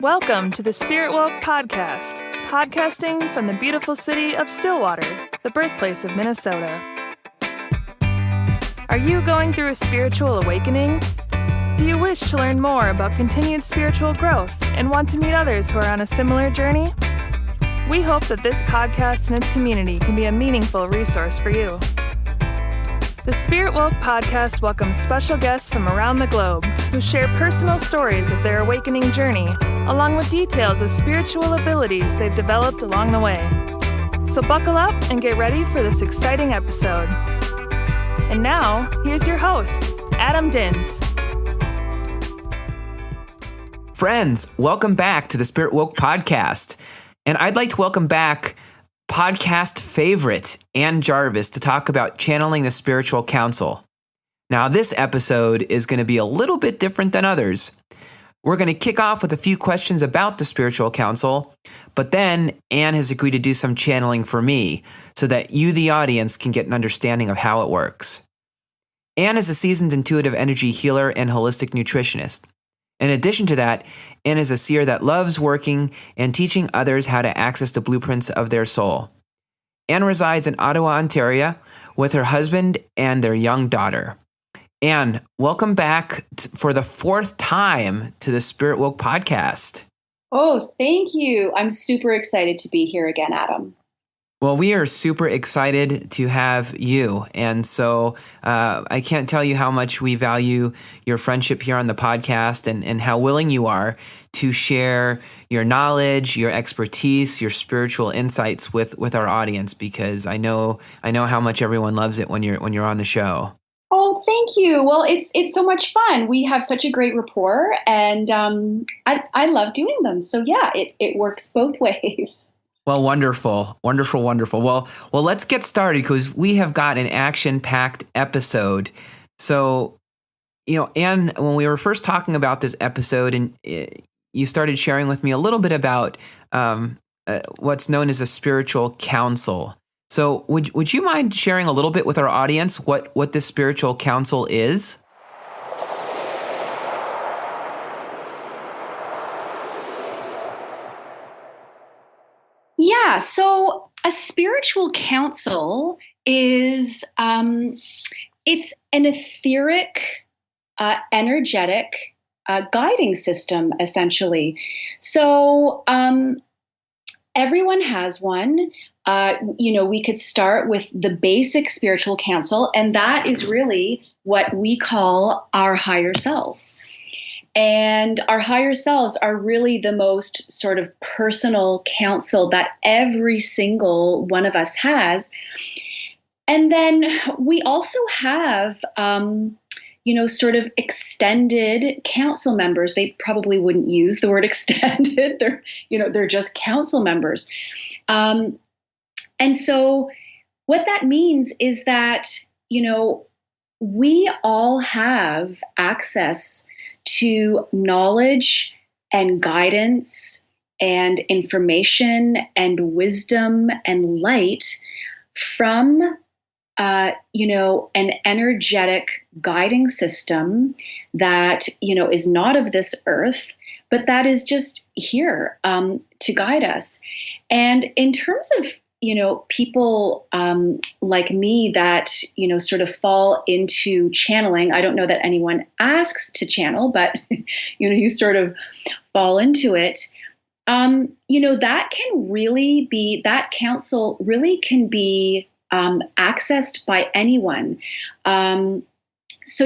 Welcome to the SpiritWoke Podcast, podcasting from the beautiful city of Stillwater, the birthplace of Minnesota. Are you going through a spiritual awakening? Do you wish to learn more about continued spiritual growth and want to meet others who are on a similar journey? We hope that this podcast and its community can be a meaningful resource for you. The SpiritWoke Podcast welcomes special guests from around the globe who share personal stories of their awakening journey, along with details of spiritual abilities they've developed along the way. So buckle up and get ready for this exciting episode. And now, here's your host, Adam Dins. Friends, welcome back to the SpiritWoke Podcast. And I'd like to welcome back podcast favorite Ann Jarvis to talk about channeling the spiritual council. Now, this episode is going to be a little bit different than others. We're going to kick off with a few questions about the spiritual council, but then Ann has agreed to do some channeling for me so that you, the audience, can get an understanding of how it works. Ann is a seasoned intuitive energy healer and holistic nutritionist. In addition to that, Ann is a seer that loves working and teaching others how to access the blueprints of their soul. Ann resides in Ottawa, Ontario, with her husband and their young daughter. Ann, welcome back for the fourth time to the SpiritWoke Podcast. Oh, thank you. I'm super excited to be here again, Adam. Well, we are super excited to have you. And so I can't tell you how much we value your friendship here on the podcast and how willing you are to share your knowledge, your expertise, your spiritual insights with our audience, because I know how much everyone loves it when you're on the show. Oh, thank you. Well, it's so much fun. We have such a great rapport, and I love doing them. So yeah, it works both ways. Well, wonderful. Well, let's get started because we have got an action-packed episode. So, Ann, when we were first talking about this episode, and you started sharing with me a little bit about what's known as a spiritual council. So, would you mind sharing a little bit with our audience what this spiritual council is? Yeah, so a spiritual council is it's an etheric, energetic guiding system, essentially. So everyone has one. We could start with the basic spiritual council, and that is really what we call our higher selves. And our higher selves are really the most sort of personal counsel that every single one of us has. And then we also have, sort of extended council members. They probably wouldn't use the word extended. They're just council members. And so what that means is that, we all have access to knowledge and guidance and information and wisdom and light from, an energetic guiding system that, is not of this earth, but that is just here to guide us. And in terms of people like me that, sort of fall into channeling. I don't know that anyone asks to channel, but, you sort of fall into it. That counsel really can be accessed by anyone. So,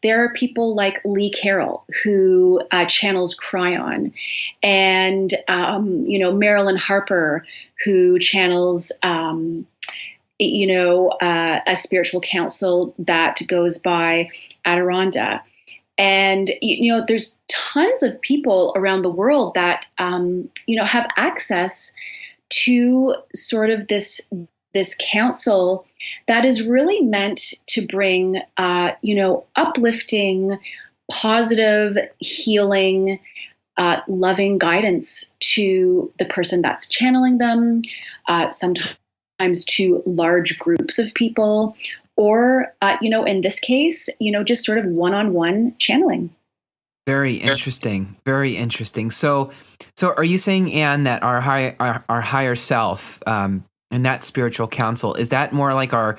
there are people like Lee Carroll who channels Cryon, and, Marilyn Harper who channels, a spiritual council that goes by Adironda. And, there's tons of people around the world that, have access to sort of this council that is really meant to bring, uplifting, positive, healing, loving guidance to the person that's channeling them, sometimes to large groups of people, or, in this case, just sort of one-on-one channeling. Very interesting. Very interesting. So are you saying, Anne, that our higher self, and that spiritual counsel, is that more like our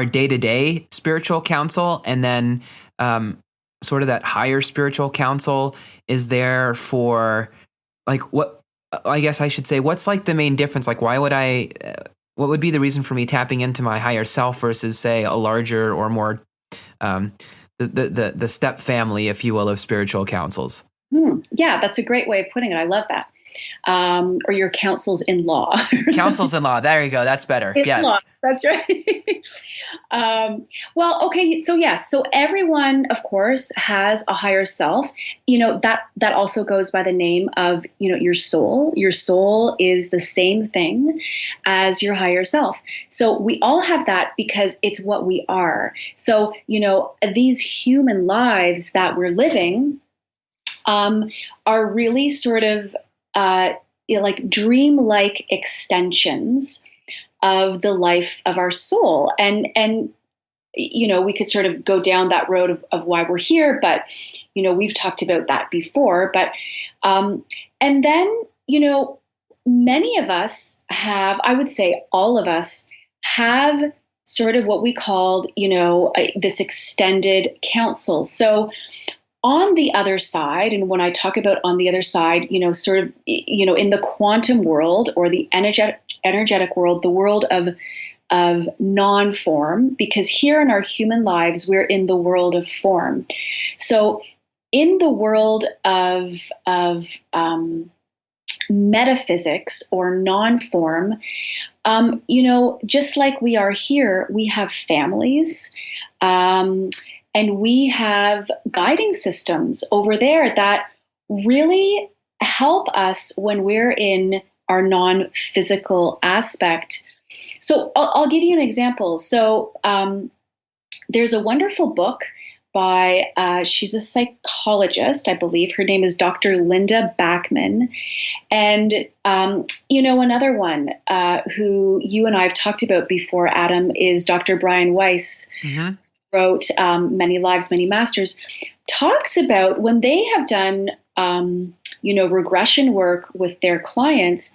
day-to-day spiritual counsel, and then sort of that higher spiritual counsel is there for, like, what, I guess I should say, what's like the main difference? Like, what would be the reason for me tapping into my higher self versus, say, a larger or more the step family, if you will, of spiritual counsels? Yeah, that's a great way of putting it. I love that. Or your counsels in law. Counsels in law. There you go. That's better. Yes. Law. That's right. Well, okay. So yes. So everyone, of course, has a higher self. That also goes by the name of, your soul. Your soul is the same thing as your higher self. So we all have that because it's what we are. So, these human lives that we're living are really sort of like dreamlike extensions of the life of our soul. And we could sort of go down that road of why we're here, but, we've talked about that before. But, and then, many of us have, I would say all of us have sort of what we called, this extended counsel. So on the other side, and when I talk about on the other side, sort of, in the quantum world or the energetic world, the world of non-form, because here in our human lives, we're in the world of form. So in the world of metaphysics or non-form, just like we are here, we have families, and we have guiding systems over there that really help us when we're in our non-physical aspect. So I'll give you an example. So there's a wonderful book by, she's a psychologist, I believe. Her name is Dr. Linda Backman. And, another one who you and I have talked about before, Adam, is Dr. Brian Weiss. Mm-hmm. Wrote Many Lives, Many Masters, talks about when they have done, regression work with their clients,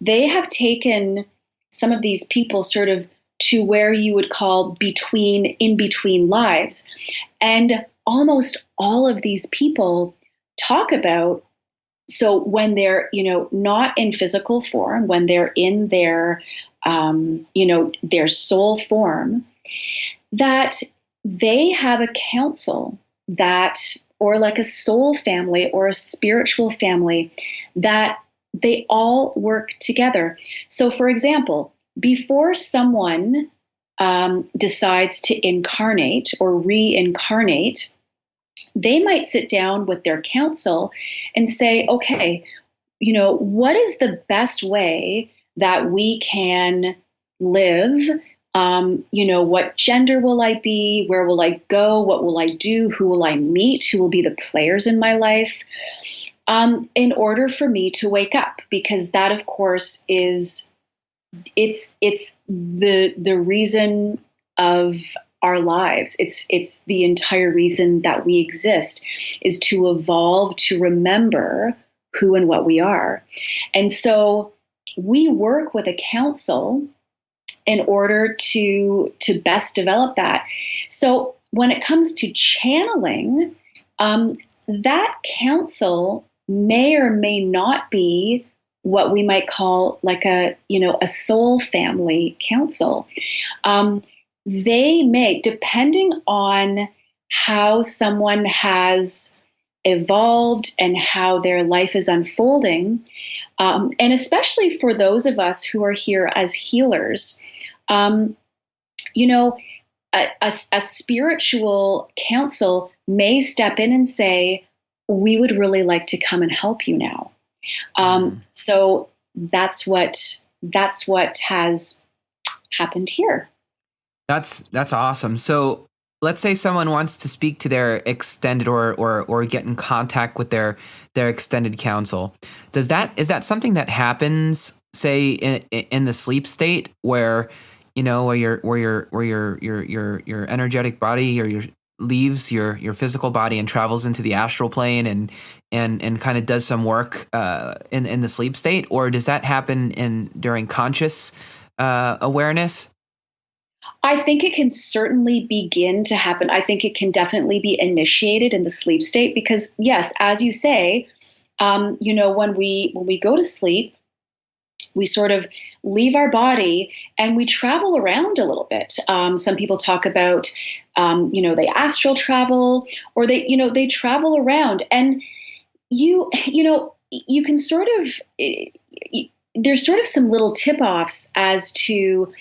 they have taken some of these people sort of to where you would call in between lives. And almost all of these people talk about, so when they're, not in physical form, when they're in their, their soul form, that they have a counsel that, or like a soul family or a spiritual family, that they all work together. So for example, before someone decides to incarnate or reincarnate, they might sit down with their counsel and say, okay, what is the best way that we can live? What gender will I be? Where will I go? What will I do? Who will I meet? Who will be the players in my life? In order for me to wake up, because that, of course, is it's the reason of our lives. It's the entire reason that we exist, is to evolve, to remember who and what we are. And so we work with a counsel in order to best develop that. So when it comes to channeling, that counsel may or may not be what we might call like a soul family counsel. They may, depending on how someone has evolved and how their life is unfolding, and especially for those of us who are here as healers, a spiritual counsel may step in and say, we would really like to come and help you now. So that's what has happened here. That's awesome. So let's say someone wants to speak to their extended or get in contact with their extended counsel. Is that something that happens, say, in the sleep state where, where your energetic body or leaves your physical body and travels into the astral plane and kind of does some work in the sleep state, or does that happen during conscious awareness? I think it can certainly begin to happen. I think it can definitely be initiated in the sleep state because, yes, as you say, when we go to sleep, we sort of leave our body and we travel around a little bit. Some people talk about, they astral travel, or they travel around, and you can sort of, there's sort of some little tip-offs as to,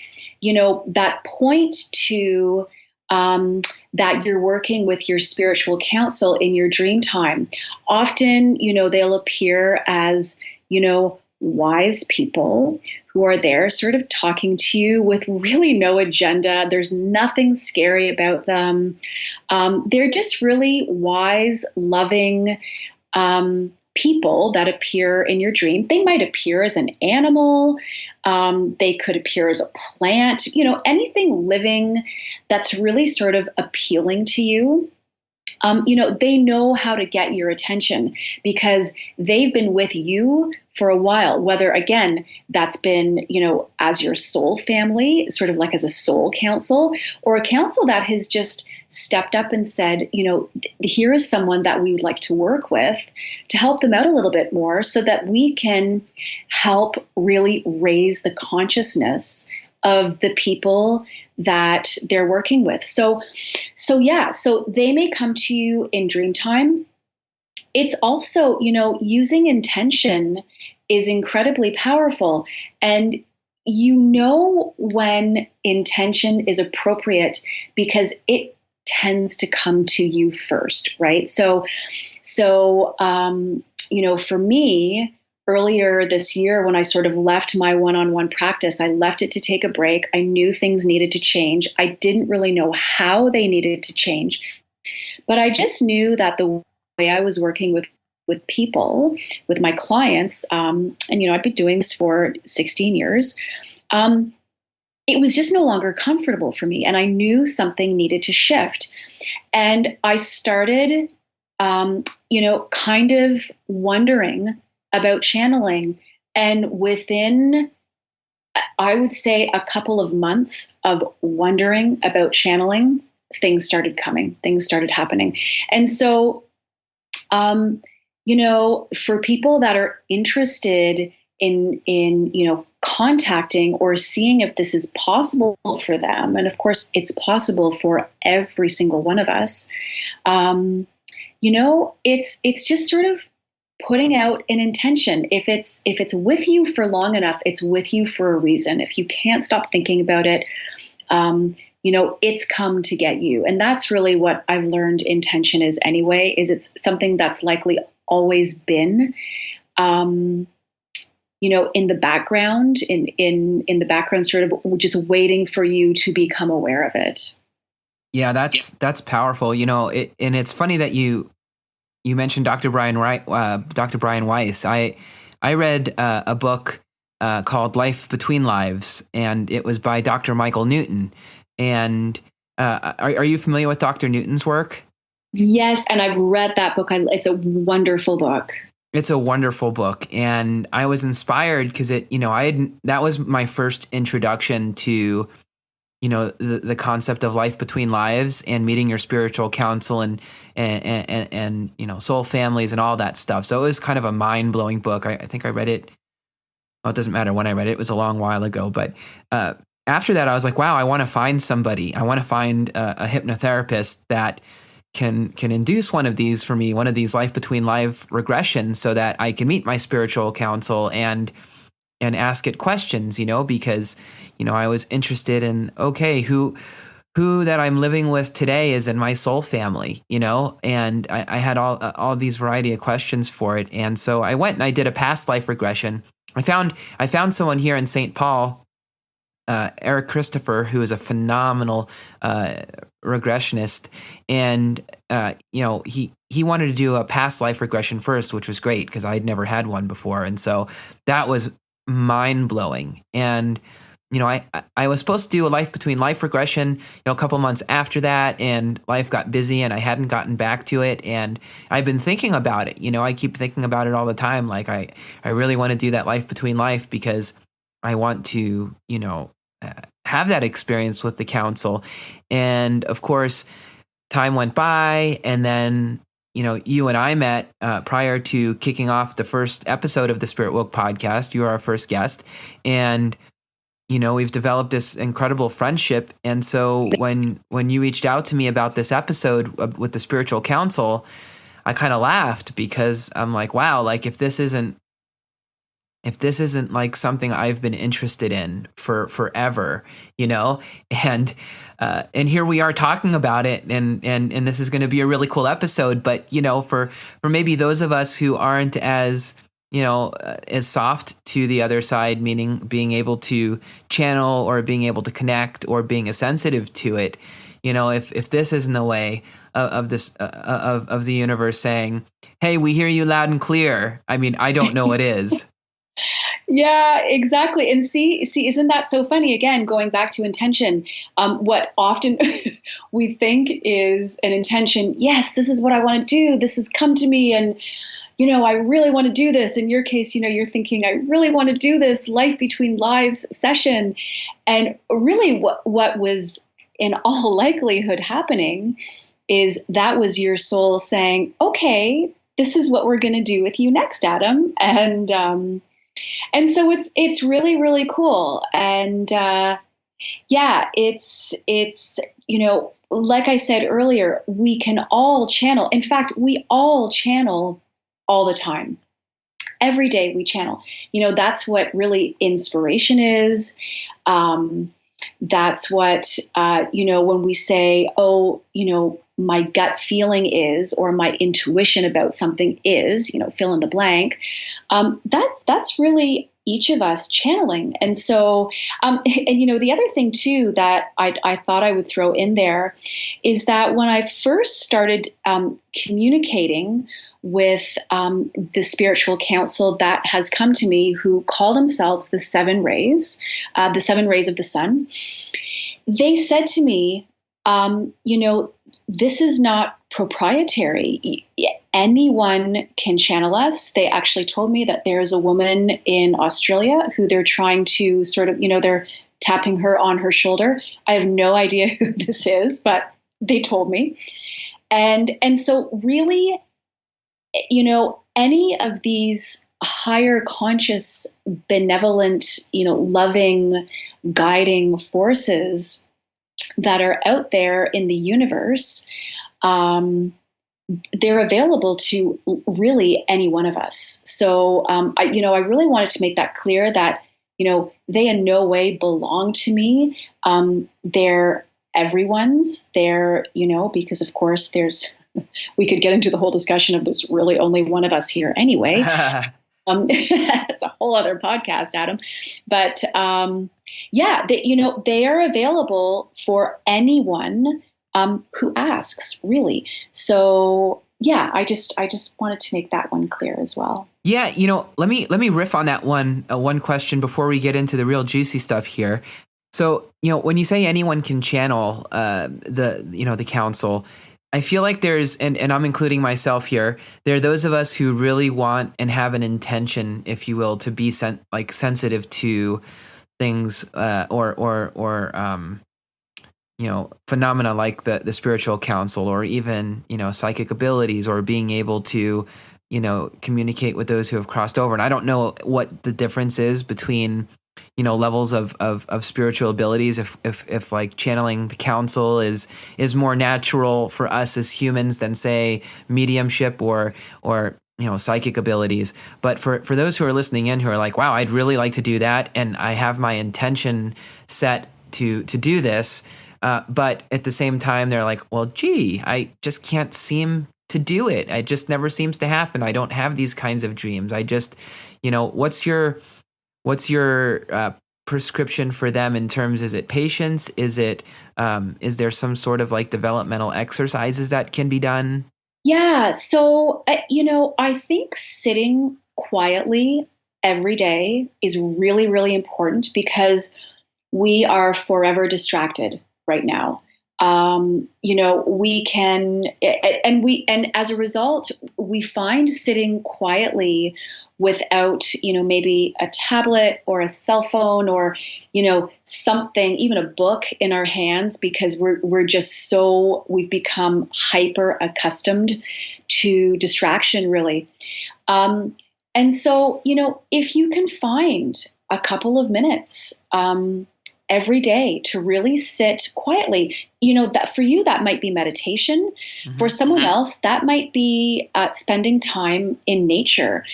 that point to that you're working with your spiritual counsel in your dream time. Often, they'll appear as, wise people who are there sort of talking to you with really no agenda. There's nothing scary about them. They're just really wise, loving people that appear in your dream. They might appear as an animal. They could appear as a plant, anything living that's really sort of appealing to you. They know how to get your attention because they've been with you for a while, whether, again, that's been, as your soul family, sort of like as a soul counsel, or a counsel that has just stepped up and said, here is someone that we would like to work with to help them out a little bit more so that we can help really raise the consciousness of the people that they're working with. So they may come to you in dream time. It's also, using intention is incredibly powerful. And when intention is appropriate because it tends to come to you first, right? So for me, earlier this year, when I sort of left my one-on-one practice, I left it to take a break. I knew things needed to change. I didn't really know how they needed to change, but I just knew that the way I was working with people, with my clients, and I'd been doing this for 16 years, it was just no longer comfortable for me, and I knew something needed to shift. And I started, kind of wondering about channeling. And within, I would say, a couple of months of wondering about channeling, things started coming, things started happening. And so, for people that are interested in contacting or seeing if this is possible for them, and of course it's possible for every single one of us, it's just sort of putting out an intention. If it's with you for long enough, it's with you for a reason. If you can't stop thinking about it, it's come to get you. And that's really what I've learned intention is anyway, is it's something that's likely always been, in the background, in the background, sort of just waiting for you to become aware of it. Yeah, that's powerful. And it's funny that you mentioned Dr. Brian Weiss. I read a book called Life Between Lives, and it was by Dr. Michael Newton. And are you familiar with Dr. Newton's work? Yes, and I've read that book. It's a wonderful book. It's a wonderful book, and I was inspired because that was my first introduction to the concept of life between lives and meeting your spiritual counsel and soul families and all that stuff. So it was kind of a mind-blowing book. I think I read it. Well, it doesn't matter when I read it. It was a long while ago. But after that, I was like, wow, I want to find somebody. I want to find a hypnotherapist that can induce one of these for me, one of these life between life regressions, so that I can meet my spiritual counsel and ask it questions, because, I was interested in, okay, who that I'm living with today is in my soul family, and I had all these variety of questions for it. And so I went and I did a past life regression. I found someone here in St. Paul, Eric Christopher, who is a phenomenal regressionist, and he wanted to do a past life regression first, which was great because I'd never had one before, and so that was mind blowing. And I was supposed to do a life between life regression, a couple months after that, and life got busy and I hadn't gotten back to it. And I've been thinking about it. I keep thinking about it all the time. Like I really want to do that life between life because I want to, have that experience with the council. And of course, time went by, and then you and I met prior to kicking off the first episode of the SpiritWoke podcast. You were our first guest, and we've developed this incredible friendship. And so when you reached out to me about this episode with the spiritual council, I kind of laughed because I'm like, wow, like if this isn't like something I've been interested in for forever, and here we are talking about it, and this is going to be a really cool episode. But for maybe those of us who aren't as as soft to the other side, meaning being able to channel or being able to connect or being as sensitive to it, if this isn't a way of this of the universe saying, hey, we hear you loud and clear, I mean, I don't know what is. Yeah, exactly. And see, isn't that so funny? Again, going back to intention, what often we think is an intention. Yes, this is what I want to do. This has come to me, and I really want to do this. In your case, you're thinking, I really want to do this life between lives session. And really what was in all likelihood happening is that was your soul saying, okay, this is what we're going to do with you next, Adam. And so it's really, really cool. And it's like I said earlier, we can all channel. In fact, we all channel all the time. Every day we channel. That's what really inspiration is. That's what, when we say, my gut feeling is, or my intuition about something is, fill in the blank. That's really each of us channeling. And so, the other thing too, that I thought I would throw in there is that when I first started communicating with the spiritual council that has come to me, who call themselves the seven rays of the sun, they said to me, this is not proprietary. Anyone can channel us. They actually told me that there's a woman in Australia who they're trying to sort of, they're tapping her on her shoulder. I have no idea who this is, but they told me. And so really, any of these higher conscious, benevolent, loving, guiding forces that are out there in the universe, they're available to really any one of us. So, I really wanted to make that clear that, they in no way belong to me. They're everyone's. They're, because of course we could get into the whole discussion of this really only one of us here anyway. It's a whole other podcast, Adam. But they are available for anyone who asks, really. So yeah, I just wanted to make that one clear as well. Yeah, let me riff on that one question before we get into the real juicy stuff here. So when you say anyone can channel the council, I feel like there's, and I'm including myself here, there are those of us who really want and have an intention, if you will, to be sensitive to things or phenomena like the spiritual council, or even, psychic abilities, or being able to, communicate with those who have crossed over. And I don't know what the difference is between levels of spiritual abilities, if like channeling the council is more natural for us as humans than, say, mediumship or psychic abilities. But for those who are listening in who are like, wow, I'd really like to do that, and I have my intention set to do this, but at the same time they're like, well, gee, I just can't seem to do it. It just never seems to happen. I don't have these kinds of dreams. I just, what's your prescription for them in terms, is it patience? Is there some sort of like developmental exercises that can be done? Yeah. So, I think sitting quietly every day is really, really important, because we are forever distracted right now. We can, and as a result, we find sitting quietly without, maybe a tablet or a cell phone or, something, even a book in our hands, because we've become hyper accustomed to distraction, really. And so, if you can find a couple of minutes, every day to really sit quietly, that for you, that might be meditation. Mm-hmm. For someone else, that might be spending time in nature.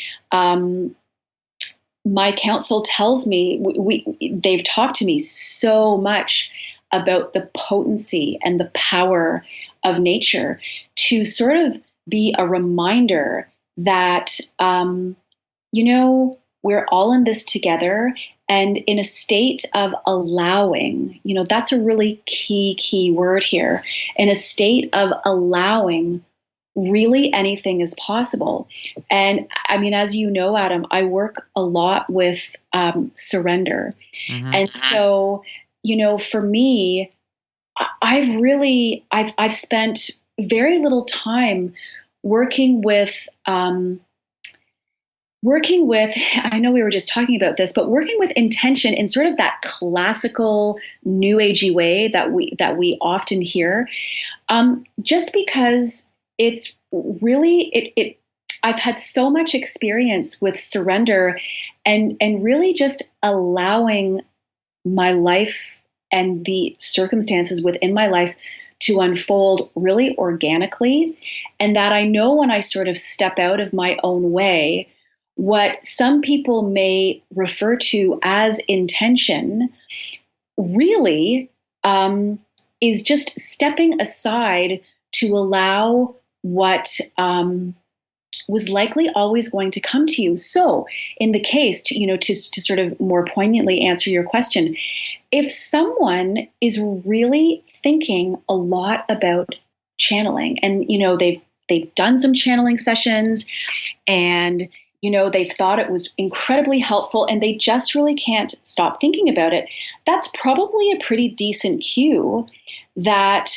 My counsel tells me, they've talked to me so much about the potency and the power of nature to sort of be a reminder that, we're all in this together, and in a state of allowing, that's a really key word here. In a state of allowing, really anything is possible. And I mean, as you know, Adam, I work a lot with surrender. Mm-hmm. And so, for me, I've spent very little time working with, I know we were just talking about this, but working with intention in sort of that classical new agey way that we often hear, just because it's really, I've had so much experience with surrender and really just allowing my life and the circumstances within my life to unfold really organically. And that I know when I sort of step out of my own way, what some people may refer to as intention really is just stepping aside to allow what was likely always going to come to you. So in the case, to sort of more poignantly answer your question, if someone is really thinking a lot about channeling and, they've done some channeling sessions and they've thought it was incredibly helpful and they just really can't stop thinking about it, that's probably a pretty decent cue that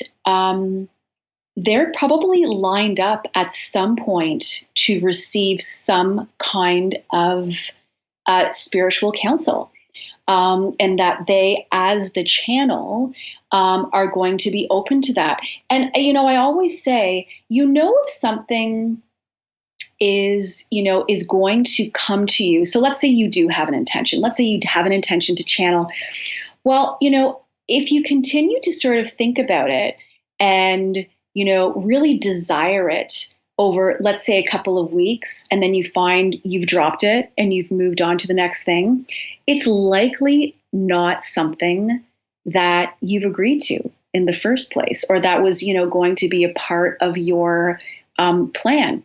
they're probably lined up at some point to receive some kind of spiritual counsel. And that they, as the channel, are going to be open to that. And, I always say, if something is going to come to you. So let's say you do have an intention. Let's say you have an intention to channel. Well, if you continue to sort of think about it and, really desire it over, let's say, a couple of weeks, and then you find you've dropped it and you've moved on to the next thing, it's likely not something that you've agreed to in the first place, or that was, going to be a part of your plan.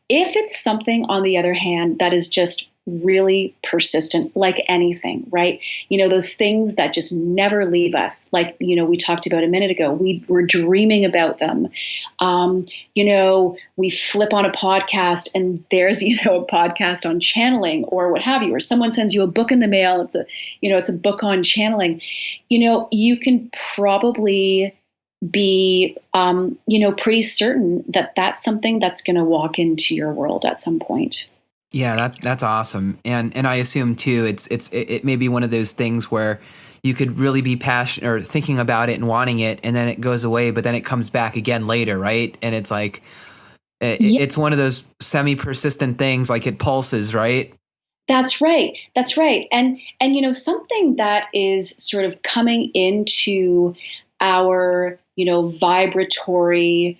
If it's something, on the other hand, that is just really persistent, like anything, right? Those things that just never leave us, like, we talked about a minute ago, we're dreaming about them. We flip on a podcast and there's, a podcast on channeling or what have you, or someone sends you a book in the mail. It's a book on channeling. You can probably be, pretty certain that that's something that's going to walk into your world at some point. Yeah, that's awesome. And I assume too, it may be one of those things where you could really be passionate or thinking about it and wanting it, and then it goes away, but then it comes back again later, right? And it's like, it's one of those semi-persistent things, like it pulses, right? That's right. And something that is sort of coming into our, vibratory,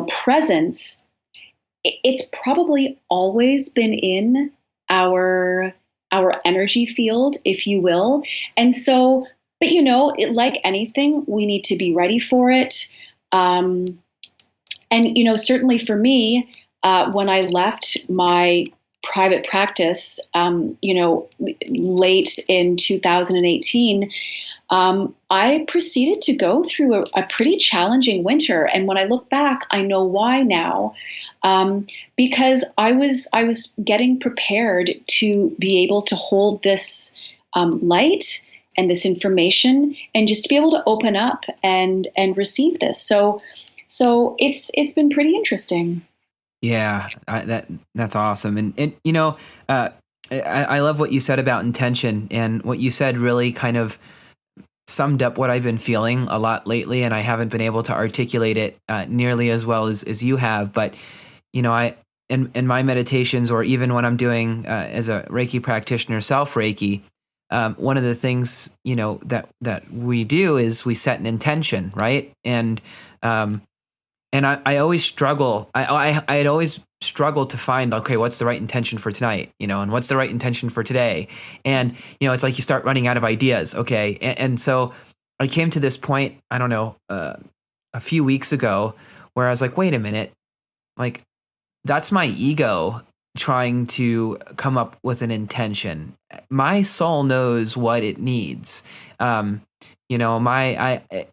presence, it's probably always been in our energy field, if you will. And so, but like anything, we need to be ready for it. And certainly for me, when I left my private practice, late in 2018, I proceeded to go through a pretty challenging winter. And when I look back, I know why now, because I was getting prepared to be able to hold this light and this information, and just to be able to open up and receive this. So it's been pretty interesting. Yeah, that's awesome. And you know, I love what you said about intention, and what you said really kind of summed up what I've been feeling a lot lately, and I haven't been able to articulate it nearly as well as you have. But you know, in my meditations, or even when I'm doing as a Reiki practitioner, self Reiki, one of the things, you know, that we do is we set an intention, right? And I always struggle. I'd always struggle to find, okay, what's the right intention for tonight, you know, and what's the right intention for today? And, you know, it's like you start running out of ideas. Okay. And so I came to this point, I don't know, a few weeks ago, where I was like, wait a minute, like, that's my ego trying to come up with an intention. My soul knows what it needs. You know,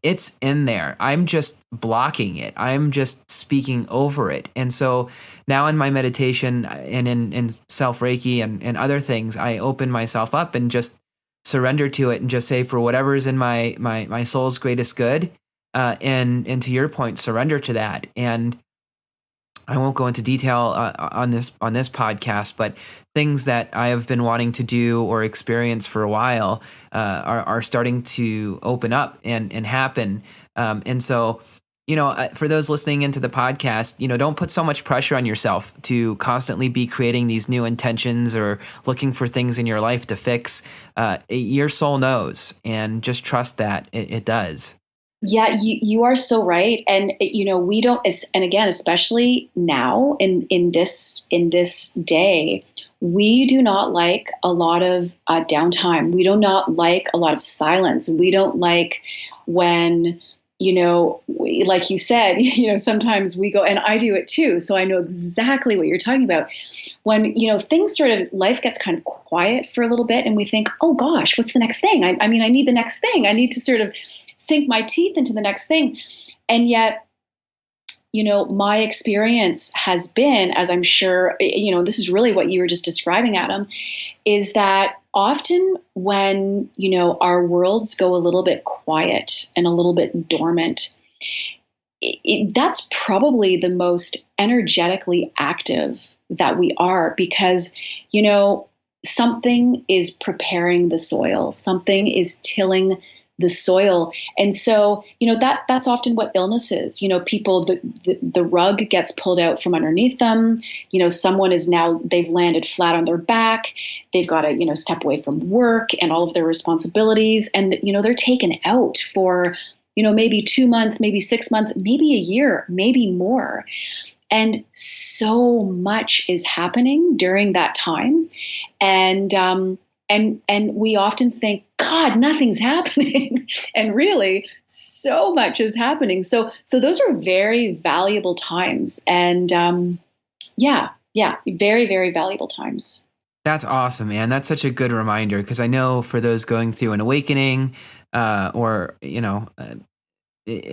it's in there. I'm just blocking it. I'm just speaking over it. And so now in my meditation and in self Reiki and other things, I open myself up and just surrender to it and just say, for whatever's in my soul's greatest good, and to your point, surrender to that. And I won't go into detail on this podcast, but things that I have been wanting to do or experience for a while are starting to open up and happen. And so, you know, for those listening into the podcast, you know, don't put so much pressure on yourself to constantly be creating these new intentions or looking for things in your life to fix. Your soul knows, and just trust that it does. Yeah, you are so right. And, you know, we don't, and again, especially now in this day, we do not like a lot of downtime. We do not like a lot of silence. We don't like when, you know, like you said, you know, sometimes we go, and I do it too. So I know exactly what you're talking about. When, you know, things sort of, life gets kind of quiet for a little bit, and we think, oh gosh, what's the next thing? I mean, I need the next thing. I need to sort of sink my teeth into the next thing. And yet, you know, my experience has been, as I'm sure, you know, this is really what you were just describing, Adam, is that often when, you know, our worlds go a little bit quiet and a little bit dormant, that's probably the most energetically active that we are, because, you know, something is preparing the soil, something is tilling the soil. And so, you know, that's often what illness is. You know, people, the rug gets pulled out from underneath them. You know, someone is now, they've landed flat on their back. They've got to, you know, step away from work and all of their responsibilities. And, you know, they're taken out for, you know, maybe 2 months, maybe 6 months, maybe a year, maybe more. And so much is happening during that time. And we often think, God, nothing's happening. And really, so much is happening. So those are very valuable times. And yeah, very, very valuable times. That's awesome, man. That's such a good reminder, because I know for those going through an awakening or, you know,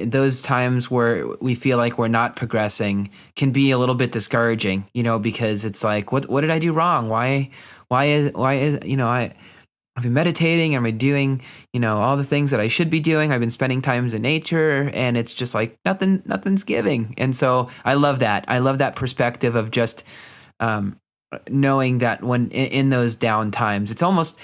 those times where we feel like we're not progressing can be a little bit discouraging, you know, because it's like, what did I do wrong? Why is, you know, I've been meditating, I've been doing, you know, all the things that I should be doing. I've been spending times in nature, and it's just like nothing's giving. And so I love that. I love that perspective of just knowing that when in those down times, it's almost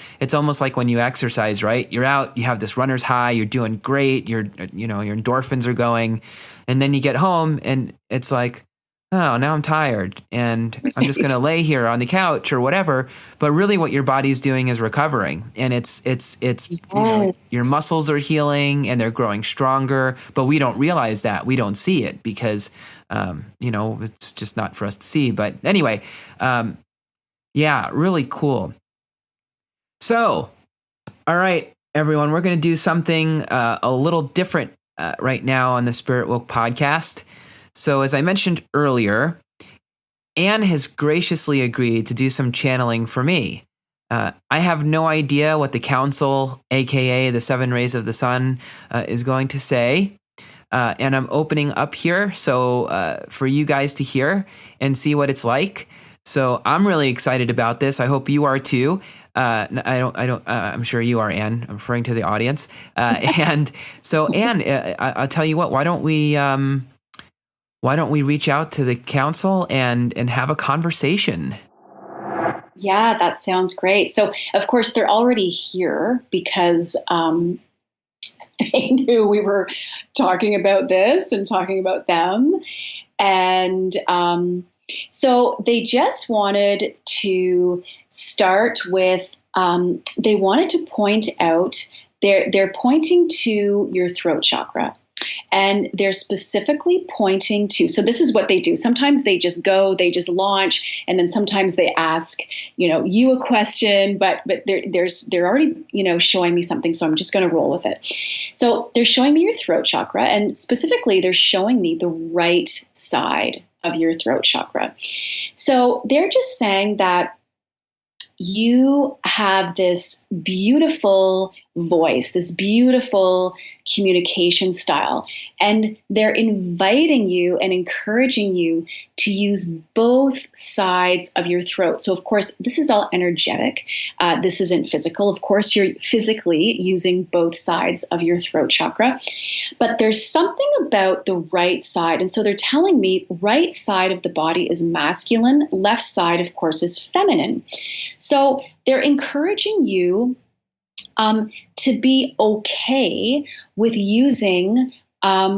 like when you exercise, right? You're out, you have this runner's high, you're doing great, your endorphins are going, and then you get home and it's like, oh, now I'm tired and I'm just going to lay here on the couch or whatever. But really what your body's doing is recovering, and it's yes. You know, your muscles are healing and they're growing stronger, but we don't realize that. We don't see it because, you know, it's just not for us to see. But anyway, yeah, really cool. So, all right, everyone, we're going to do something a little different right now on the SpiritWoke podcast. So as I mentioned earlier, Anne has graciously agreed to do some channeling for me. I have no idea what the council, aka the 7 rays of the sun, is going to say. And I'm opening up here so for you guys to hear and see what it's like. So I'm really excited about this. I hope you are too. I'm sure you are, Anne. I'm referring to the audience. And so, Anne, I'll tell you what. Why don't we reach out to the council and have a conversation? Yeah, that sounds great. So, of course, they're already here because they knew we were talking about this and talking about them. And so they just wanted to start with, they wanted to point out, they're pointing to your throat chakra. And they're specifically pointing to, so this is what they do. Sometimes they just launch, and then sometimes they ask, you a question, but they're already, showing me something. So I'm just going to roll with it. So they're showing me your throat chakra, and specifically they're showing me the right side of your throat chakra. So they're just saying that you have this beautiful voice, this beautiful communication style, and they're inviting you and encouraging you to use both sides of your throat. So, of course, this is all energetic. This isn't physical. Of course, you're physically using both sides of your throat chakra, but there's something about the right side. And so they're telling me right side of the body is masculine, left side, of course, is feminine. So they're encouraging you to be okay with using, a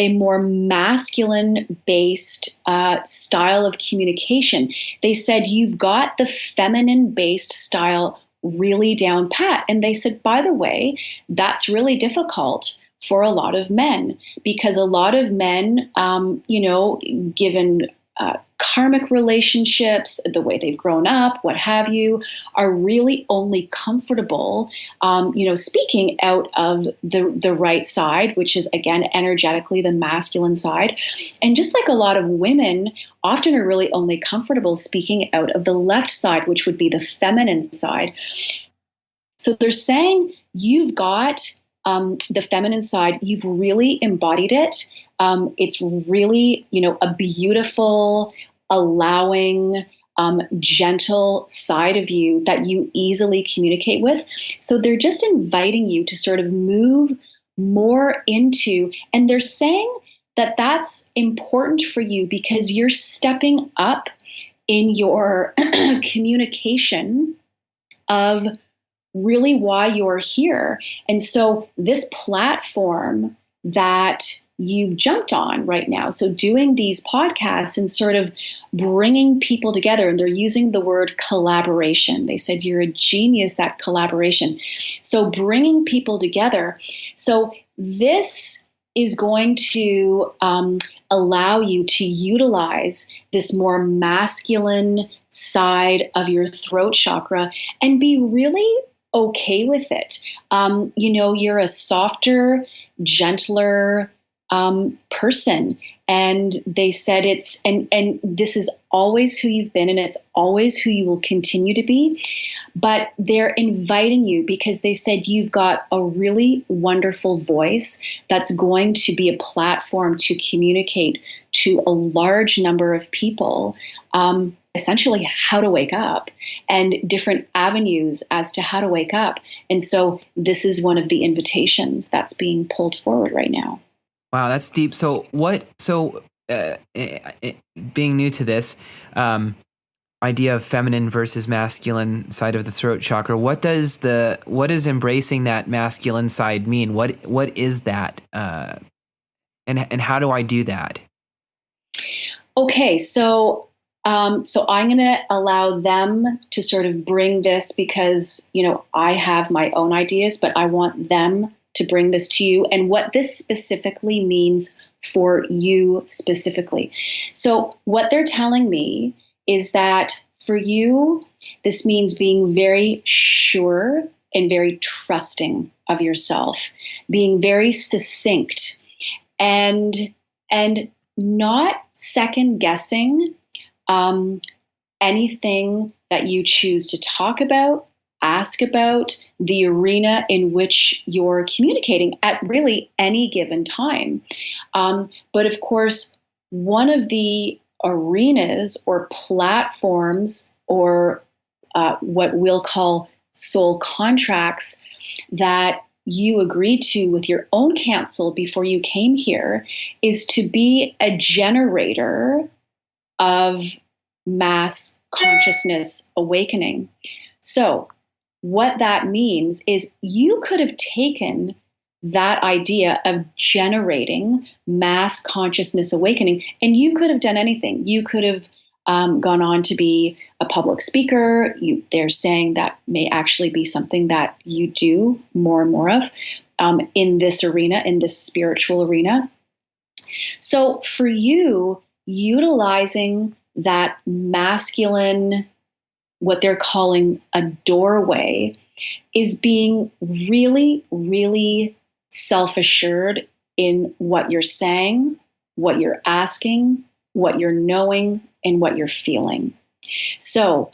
more masculine-based style of communication. They said you've got the feminine-based style really down pat. And they said, by the way, that's really difficult for a lot of men, because a lot of men, given karmic relationships, the way they've grown up, what have you, are really only comfortable, speaking out of the right side, which is, again, energetically the masculine side. And just like a lot of women often are really only comfortable speaking out of the left side, which would be the feminine side. So they're saying you've got the feminine side, you've really embodied it. It's really, a beautiful, allowing, gentle side of you that you easily communicate with. So they're just inviting you to sort of move more into, and they're saying that that's important for you because you're stepping up in your communication of really why you're here. And so this platform that you've jumped on right now, so doing these podcasts and sort of bringing people together, and they're using the word collaboration. They said you're a genius at collaboration. So bringing people together. So this is going to allow you to utilize this more masculine side of your throat chakra and be really okay with it. You're a softer, gentler person. And they said and this is always who you've been, and it's always who you will continue to be. But they're inviting you because they said you've got a really wonderful voice that's going to be a platform to communicate to a large number of people, essentially how to wake up and different avenues as to how to wake up. And so this is one of the invitations that's being pulled forward right now. Wow, that's deep. So being new to this idea of feminine versus masculine side of the throat chakra, what does embracing that masculine side mean? What is that? And how do I do that? Okay, so I'm going to allow them to sort of bring this because, I have my own ideas, but I want them to bring this to you and what this specifically means for you specifically. So what they're telling me is that for you, this means being very sure and very trusting of yourself, being very succinct and not second guessing anything that you choose to talk about, ask about, the arena in which you're communicating at really any given time. But of course, one of the arenas or platforms or what we'll call soul contracts that you agreed to with your own counsel before you came here, is to be a generator of mass consciousness awakening. So what that means is you could have taken that idea of generating mass consciousness awakening, and you could have done anything. You could have gone on to be a public speaker. They're saying that may actually be something that you do more and more of in this arena, in this spiritual arena. So for you, utilizing that masculine, what they're calling a doorway, is being really, really self-assured in what you're saying, what you're asking, what you're knowing, and what you're feeling. So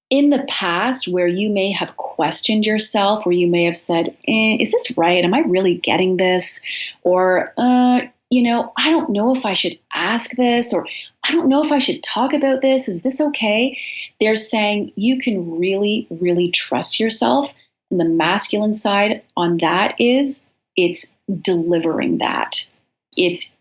in the past, where you may have questioned yourself, where you may have said, is this right? Am I really getting this? Or, I don't know if I should ask this, or I don't know if I should talk about this. Is this okay? They're saying you can really, really trust yourself. And the masculine side on that is it's delivering that. It's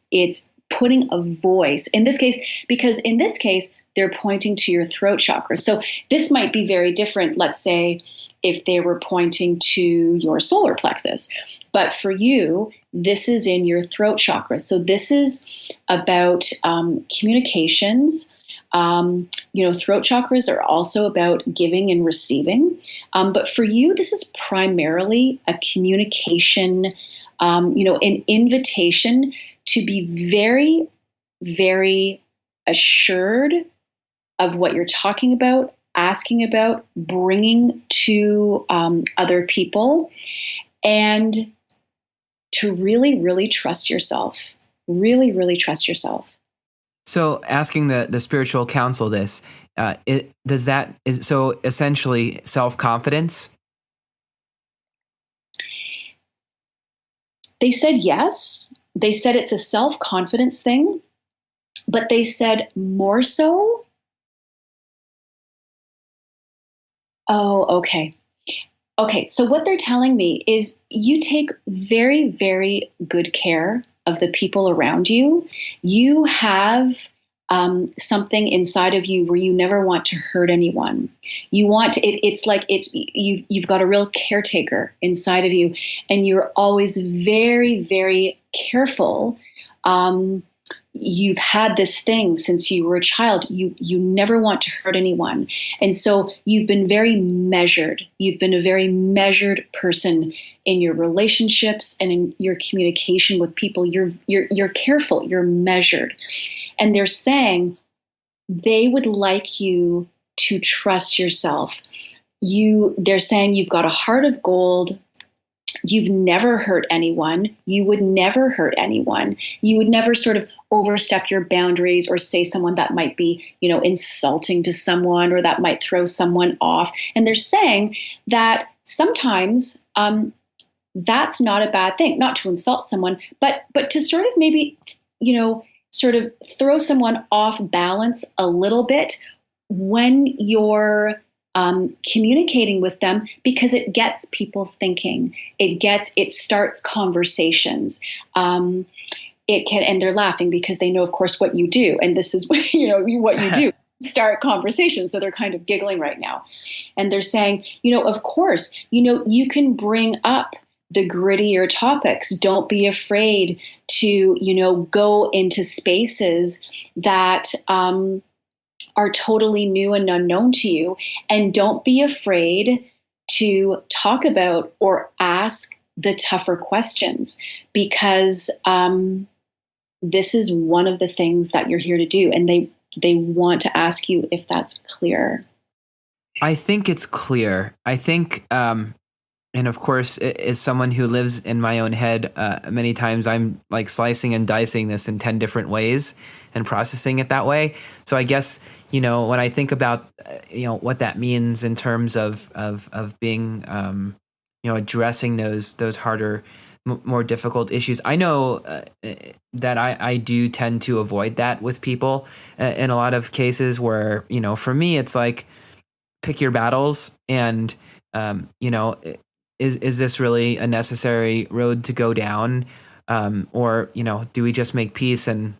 putting a voice in this case, because in this case, they're pointing to your throat chakra. So this might be very different. Let's say if they were pointing to your solar plexus, but for you, this is in your throat chakra. So this is about communications. Throat chakras are also about giving and receiving. But for you, this is primarily a communication, an invitation to be very, very assured of what you're talking about, asking about, bringing to other people, and to really, really trust yourself. Really, really trust yourself. So asking the spiritual counsel this, so essentially self-confidence? They said yes. They said it's a self-confidence thing, but they said more so. Oh, okay. Okay, so what they're telling me is you take very, very good care of the people around you. You have something inside of you where you never want to hurt anyone. You want you've got a real caretaker inside of you, and you're always very, very careful. You've had this thing since you were a child. You never want to hurt anyone. And so you've been very measured. You've been a very measured person in your relationships and in your communication with people. You're careful, you're measured. And they're saying they would like you to trust yourself. They're saying you've got a heart of gold. You've never hurt anyone. You would never hurt anyone. You would never sort of overstep your boundaries or say someone that might be, insulting to someone, or that might throw someone off. And they're saying that sometimes that's not a bad thing, not to insult someone, but to sort of maybe, sort of throw someone off balance a little bit when you're communicating with them, because it gets people thinking. It starts conversations. And they're laughing because they know, of course, what you do. And this is, what you do, start conversations. So they're kind of giggling right now. And they're saying, of course, you can bring up the grittier topics. Don't be afraid to, go into spaces that, are totally new and unknown to you. And don't be afraid to talk about or ask the tougher questions, because this is one of the things that you're here to do. And they want to ask you if that's clear. I think it's clear. I think, and of course, as someone who lives in my own head, many times I'm like slicing and dicing this in 10 different ways and processing it that way. So I guess, when I think about, what that means in terms of being, addressing those harder, more difficult issues, I know that I do tend to avoid that with people in a lot of cases where, for me, it's like pick your battles and, is this really a necessary road to go down? Or, do we just make peace and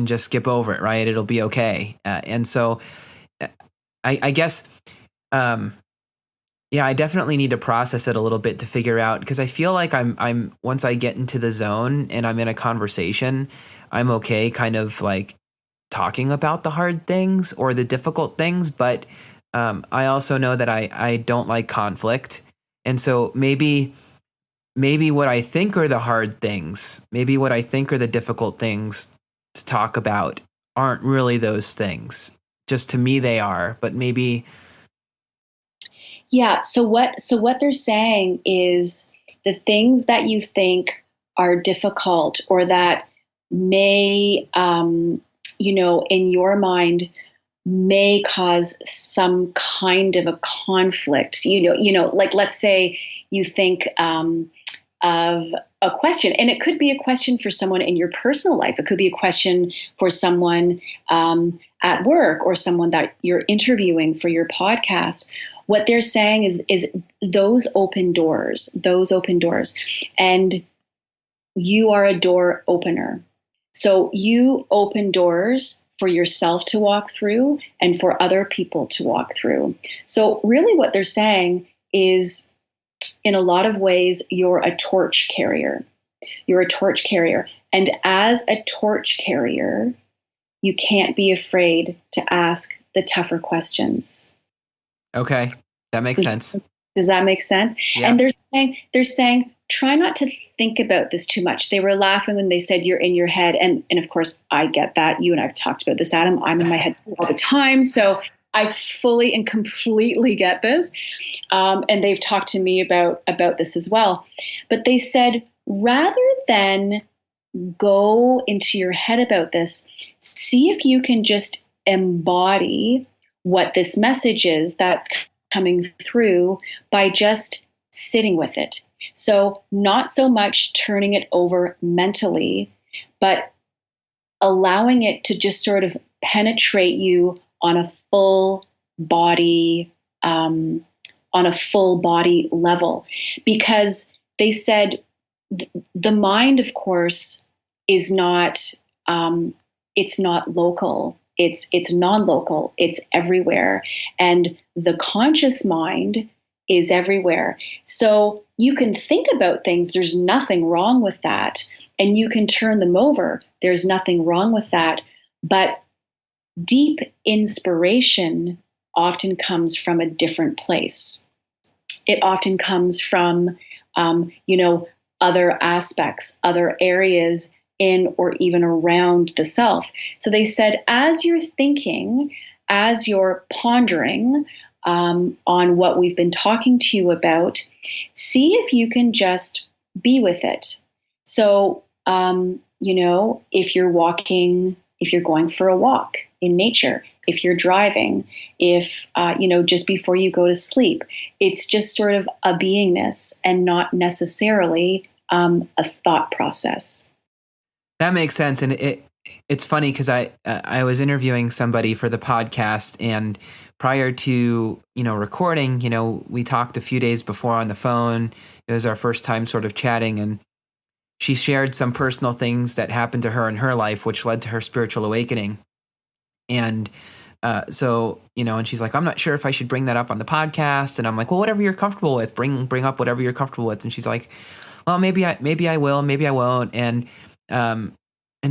just skip over it, right? It'll be okay. And so I guess, I definitely need to process it a little bit to figure out, because I feel like I'm once I get into the zone and I'm in a conversation, I'm okay kind of like talking about the hard things or the difficult things. But I also know that I don't like conflict. And so maybe what I think are the hard things, maybe what I think are the difficult things to talk about aren't really those things. Just to me, they are, but maybe. Yeah. So what they're saying is the things that you think are difficult or that may, in your mind may cause some kind of a conflict, like let's say you think, of a question, and it could be a question for someone in your personal life. It could be a question for someone at work or someone that you're interviewing for your podcast. What they're saying is those open doors, and you are a door opener. So you open doors for yourself to walk through and for other people to walk through. So really what they're saying is, in a lot of ways, you're a torch carrier. You're a torch carrier. And as a torch carrier, you can't be afraid to ask the tougher questions. Okay. That makes sense. Does that make sense? Yeah. And they're saying, try not to think about this too much. They were laughing when they said you're in your head. And of course, I get that. You and I have talked about this, Adam. I'm in my head all the time. So I fully and completely get this. And they've talked to me about this as well. But they said, rather than go into your head about this, see if you can just embody what this message is that's coming through by just sitting with it. So not so much turning it over mentally, but allowing it to just sort of penetrate you on a full body level. Because they said the mind, of course, is not it's not local. It's non-local. It's everywhere. And the conscious mind is everywhere. So you can think about things. There's nothing wrong with that. And you can turn them over. There's nothing wrong with that. But deep inspiration often comes from a different place. It often comes from, other aspects, other areas in or even around the self. So they said, as you're thinking, as you're pondering on what we've been talking to you about, see if you can just be with it. So, if you're walking, if you're going for a walk in nature, if you're driving, if, just before you go to sleep, it's just sort of a beingness and not necessarily a thought process. That makes sense. And it's funny because I was interviewing somebody for the podcast, and prior to, recording, we talked a few days before on the phone. It was our first time sort of chatting, and she shared some personal things that happened to her in her life, which led to her spiritual awakening. And so, and she's like, I'm not sure if I should bring that up on the podcast. And I'm like, well, whatever you're comfortable with, bring up whatever you're comfortable with. And she's like, well, maybe I will, maybe I won't. And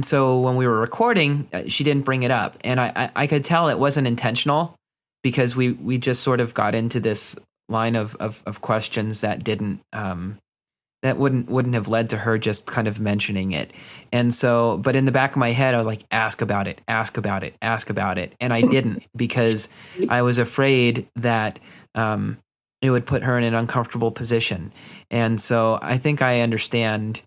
so when we were recording, she didn't bring it up, and I could tell it wasn't intentional, because we just sort of got into this line of questions that didn't that wouldn't have led to her just kind of mentioning it. And so, but in the back of my head, I was like, ask about it. And I didn't, because I was afraid that it would put her in an uncomfortable position. And so I think I understand,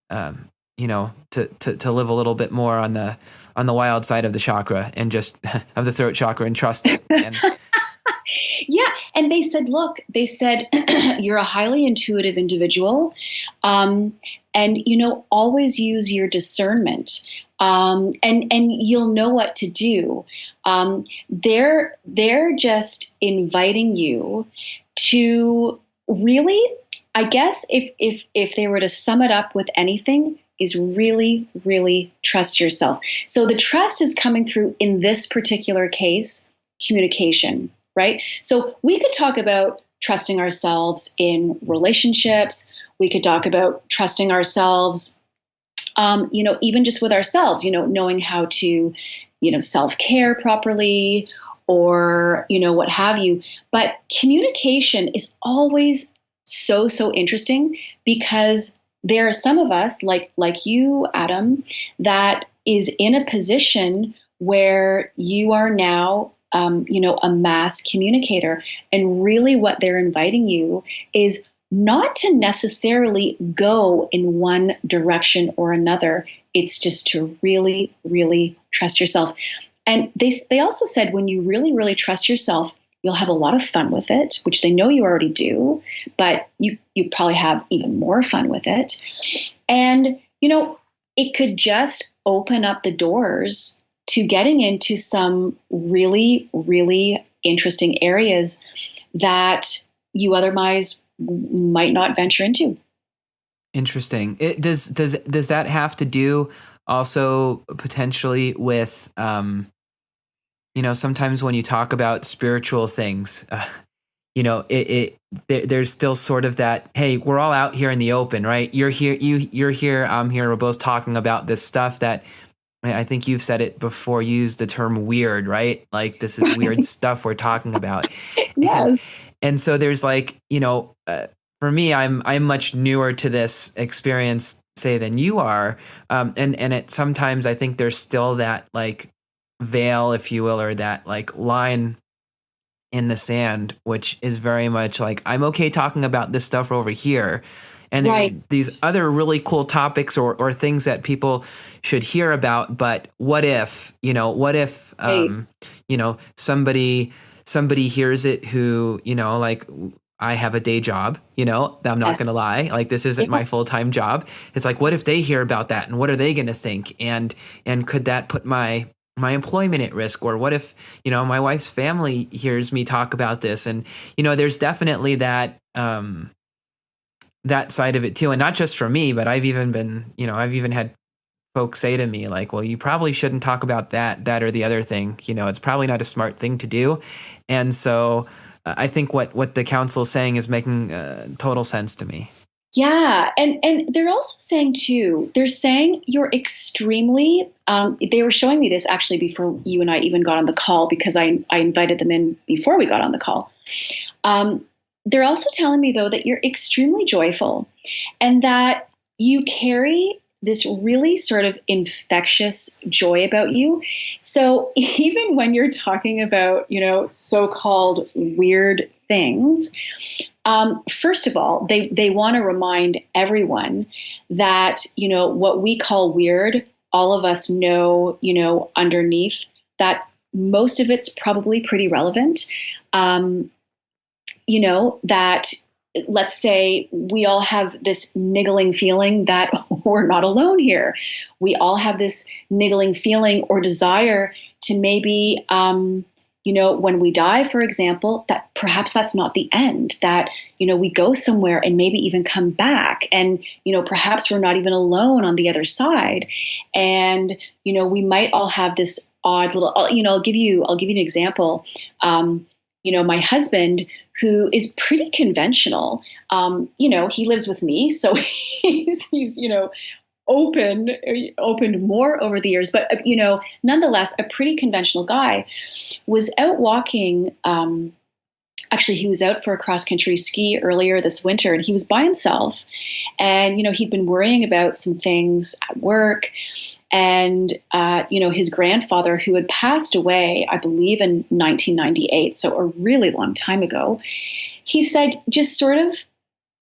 to live a little bit more on the wild side of the chakra, and just of the throat chakra, and trust it. And, yeah. And they said, you're a highly intuitive individual. And, always use your discernment. And you'll know what to do. They're just inviting you to really, I guess, if they were to sum it up with anything, is really, really trust yourself. So the trust is coming through in this particular case, communication, right? So we could talk about trusting ourselves in relationships. We could talk about trusting ourselves, even just with ourselves, knowing how to, self-care properly or, what have you. But communication is always so, so interesting because there are some of us like you, Adam, that is in a position where you are now, a mass communicator. And really what they're inviting you is not to necessarily go in one direction or another. It's just to really, really trust yourself. And they also said when you really, really trust yourself, you'll have a lot of fun with it, which they know you already do, but you probably have even more fun with it. And, it could just open up the doors to getting into some really, really interesting areas that you otherwise might not venture into. Interesting. Does that have to do also potentially with, sometimes when you talk about spiritual things, there's still sort of that, hey, we're all out here in the open, right? You're here, I'm here. We're both talking about this stuff that I think you've said it before, used the term weird, right? Like this is weird stuff we're talking about. Yes. And so there's for me, I'm much newer to this experience, say, than you are. And it sometimes I think there's still that veil, if you will, or that line in the sand, which is very much I'm okay talking about this stuff over here. And there are these other really cool topics or things that people should hear about. But what if somebody hears it who, I have a day job, I'm not going to lie. This isn't my full-time job. It's what if they hear about that and what are they going to think? And could that put my employment at risk? Or what if, my wife's family hears me talk about this? And, there's definitely that, that side of it too. And not just for me, but I've even had folks say to me well, you probably shouldn't talk about that or the other thing. It's probably not a smart thing to do. And so I think what the council is saying is making total sense to me. Yeah. And they're also saying too, they're saying you're extremely, they were showing me this actually before you and I even got on the call, because I invited them in before we got on the call. They're also telling me though that you're extremely joyful and that you carry this really sort of infectious joy about you. So even when you're talking about, so-called weird things, first of all, they want to remind everyone that, what we call weird, all of us know, underneath that most of it's probably pretty relevant. That let's say we all have this niggling feeling that we're not alone here. We all have this niggling feeling or desire to maybe, when we die, for example, that perhaps that's not the end, that, we go somewhere and maybe even come back and, perhaps we're not even alone on the other side. And, we might all have this odd little, I'll give you an example. My husband, who is pretty conventional, he lives with me, so he's opened more over the years, but nonetheless, a pretty conventional guy, was out walking. Actually, he was out for a cross-country ski earlier this winter, and he was by himself. And he'd been worrying about some things at work. And, his grandfather, who had passed away, I believe in 1998, so a really long time ago, he said, just sort of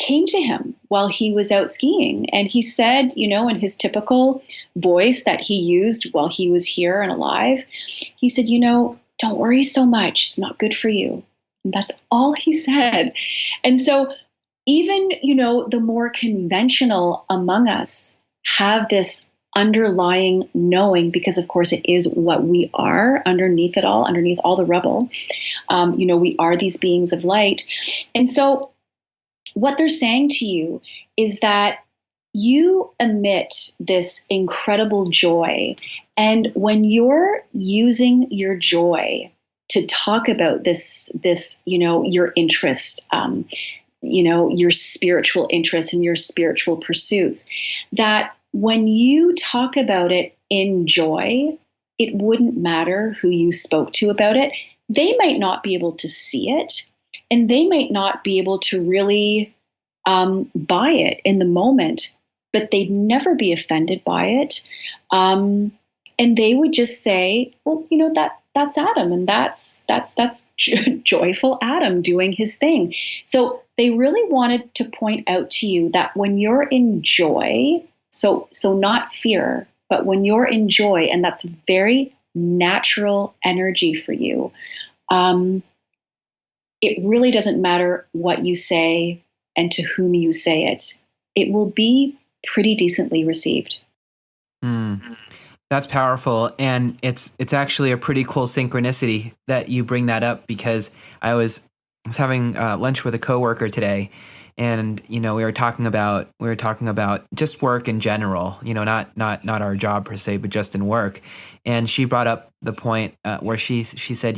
came to him while he was out skiing. And he said, in his typical voice that he used while he was here and alive, he said, don't worry so much. It's not good for you. And that's all he said. And so even, the more conventional among us have this underlying knowing, because of course it is what we are underneath it all, underneath all the rubble. We are these beings of light. And so what they're saying to you is that you emit this incredible joy. And when you're using your joy to talk about this, your interest, your spiritual interests and your spiritual pursuits, that when you talk about it in joy, it wouldn't matter who you spoke to about it. They might not be able to see it, and they might not be able to really buy it in the moment, but they'd never be offended by it. And they would just say, well, that's Adam, and that's joyful Adam doing his thing. So they really wanted to point out to you that when you're in joy, so not fear, but when you're in joy, and that's very natural energy for you, it really doesn't matter what you say and to whom you say it. It will be pretty decently received. That's powerful. And it's actually a pretty cool synchronicity that you bring that up, because I was having lunch with a coworker today, and we were talking about just work in general, not our job per se, but just in work. And she brought up the point where she said,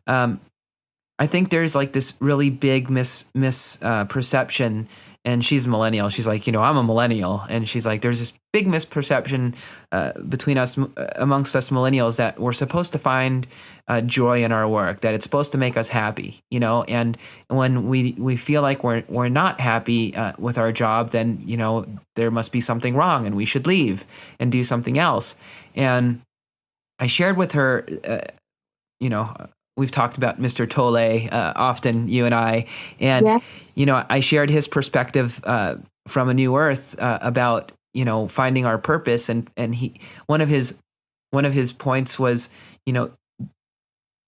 I think there's like this really big misperception. And she's a millennial. She's like, I'm a millennial. And she's like, there's this big misperception between us, amongst us millennials, that we're supposed to find joy in our work, that it's supposed to make us happy, and when we feel like we're not happy with our job, then, there must be something wrong and we should leave and do something else. And I shared with her, we've talked about Mr. Tolle often, you and I, and yes. I shared his perspective from A New Earth about finding our purpose, and he one of his points was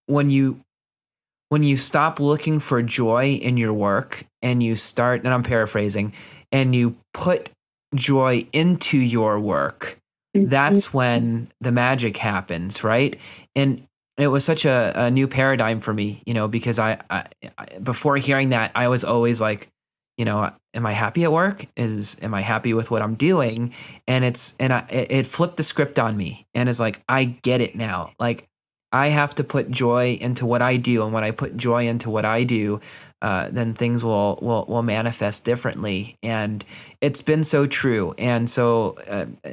when you stop looking for joy in your work and you start, and I'm paraphrasing, and you put joy into your work, that's when the magic happens, right? And it was such a new paradigm for me, because I before hearing that, I was always like, am I happy at work? Am I happy with what I'm doing? And it flipped the script on me, and it's like, I get it now. Like, I have to put joy into what I do, and when I put joy into what I do, then things will manifest differently. And it's been so true. And so,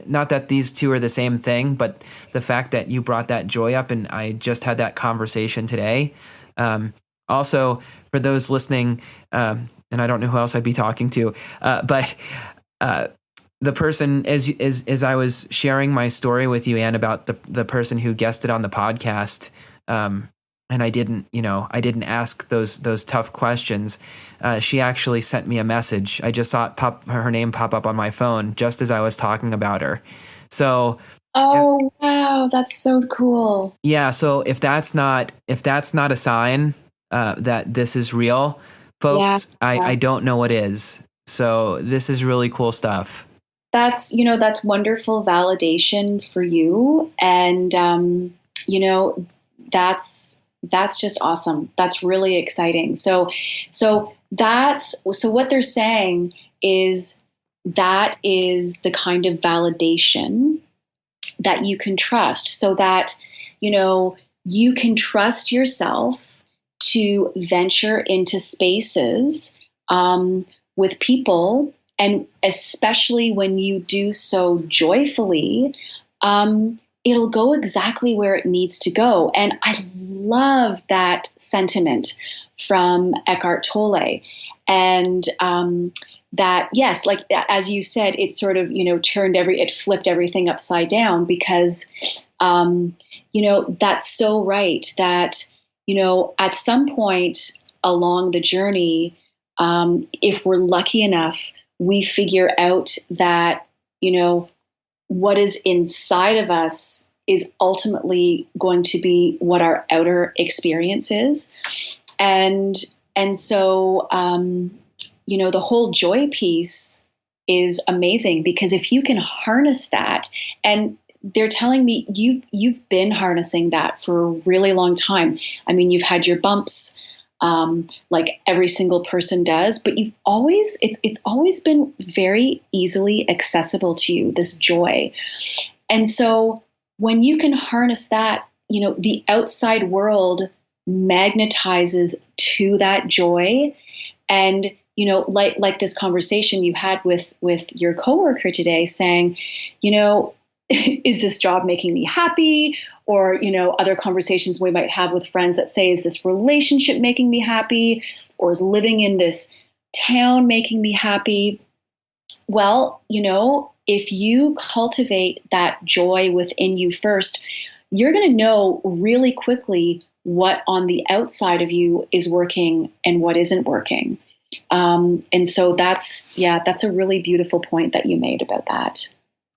not that these two are the same thing, but the fact that you brought that joy up, and I just had that conversation today. Also, for those listening, and I don't know who else I'd be talking to, but the person, as I was sharing my story with you, Anne, about the person who guested on the podcast, and I didn't ask those tough questions. She actually sent me a message. I just saw her name pop up on my phone just as I was talking about her. So, oh wow, that's so cool. Yeah. So if that's not a sign that this is real, folks, yeah. I don't know what is. So this is really cool stuff. That's wonderful validation for you. And, that's just awesome. That's really exciting. So what they're saying is that is the kind of validation that you can trust, so that, you can trust yourself to venture into spaces with people. And especially when you do so joyfully, it'll go exactly where it needs to go. And I love that sentiment from Eckhart Tolle. And that, yes, like as you said, it sort of, it flipped everything upside down, because, that's so right that, at some point along the journey, if we're lucky enough, we figure out that, what is inside of us is ultimately going to be what our outer experience is. And so, the whole joy piece is amazing, because if you can harness that, and they're telling me you've been harnessing that for a really long time. I mean, you've had your bumps, like every single person does, but it's always been very easily accessible to you, this joy. And so when you can harness that, the outside world magnetizes to that joy. And, like this conversation you had with your coworker today, saying, is this job making me happy? Or, other conversations we might have with friends that say, is this relationship making me happy? Or is living in this town making me happy? Well, if you cultivate that joy within you first, you're going to know really quickly what on the outside of you is working and what isn't working. And so that's a really beautiful point that you made about that.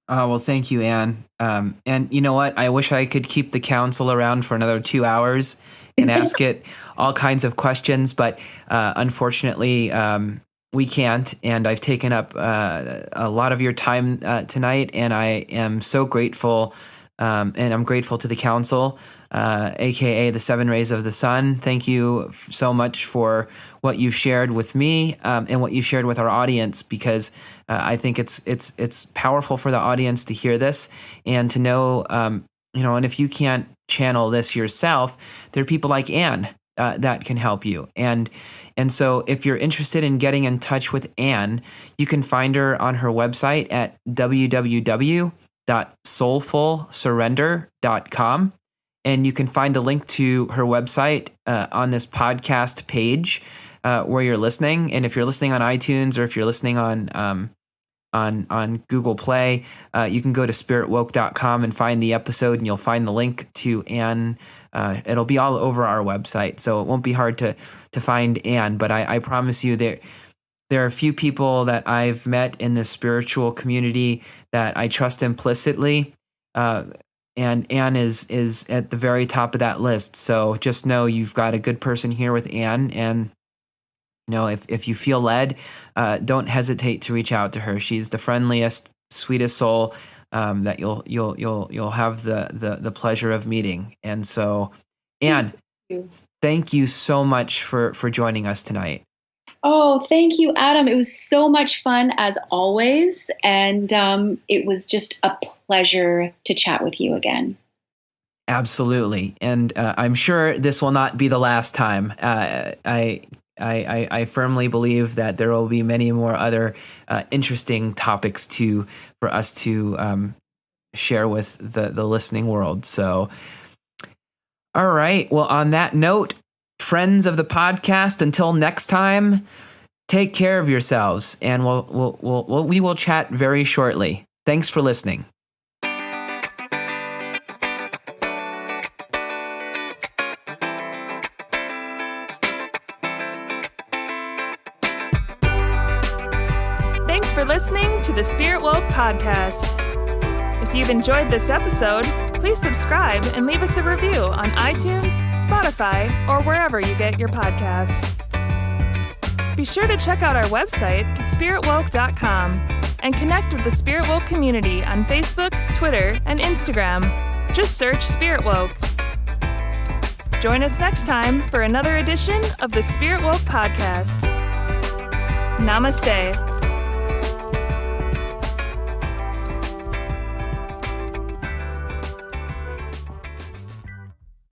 Well, thank you, Anne. And you know what? I wish I could keep the council around for another 2 hours and ask it all kinds of questions, but unfortunately, we can't. And I've taken up a lot of your time tonight, and I am so grateful. And I'm grateful to the council, aka the 7 Rays of the Sun. Thank you so much for what you've shared with me and what you shared with our audience, because I think it's powerful for the audience to hear this and to know, and if you can't channel this yourself, there are people like Anne that can help you. And so if you're interested in getting in touch with Anne, you can find her on her website at www.soulfulsurrender.com. And you can find a link to her website on this podcast page where you're listening. And if you're listening on iTunes, or if you're listening on Google Play, you can go to SpiritWoke.com and find the episode, and you'll find the link to Anne. It'll be all over our website, so it won't be hard to find Anne. But I promise you there are a few people that I've met in this spiritual community that I trust implicitly. And Anne is at the very top of that list. So just know you've got a good person here with Anne. And, if you feel led, don't hesitate to reach out to her. She's the friendliest, sweetest soul that you'll have the pleasure of meeting. And so, Anne, thank you so much for joining us tonight. Oh, thank you, Adam. It was so much fun as always. And it was just a pleasure to chat with you again. Absolutely. And I'm sure this will not be the last time. I firmly believe that there will be many more other interesting topics for us to share with the listening world. So, all right. Well, on that note, friends of the podcast, until next time, take care of yourselves, and we will chat very shortly. Thanks for listening. Thanks for listening to the SpiritWoke Podcast. If you've enjoyed this episode, please subscribe and leave us a review on iTunes, Spotify, or wherever you get your podcasts. Be sure to check out our website, SpiritWoke.com, and connect with the SpiritWoke community on Facebook, Twitter, and Instagram. Just search SpiritWoke. Join us next time for another edition of the SpiritWoke Podcast. Namaste.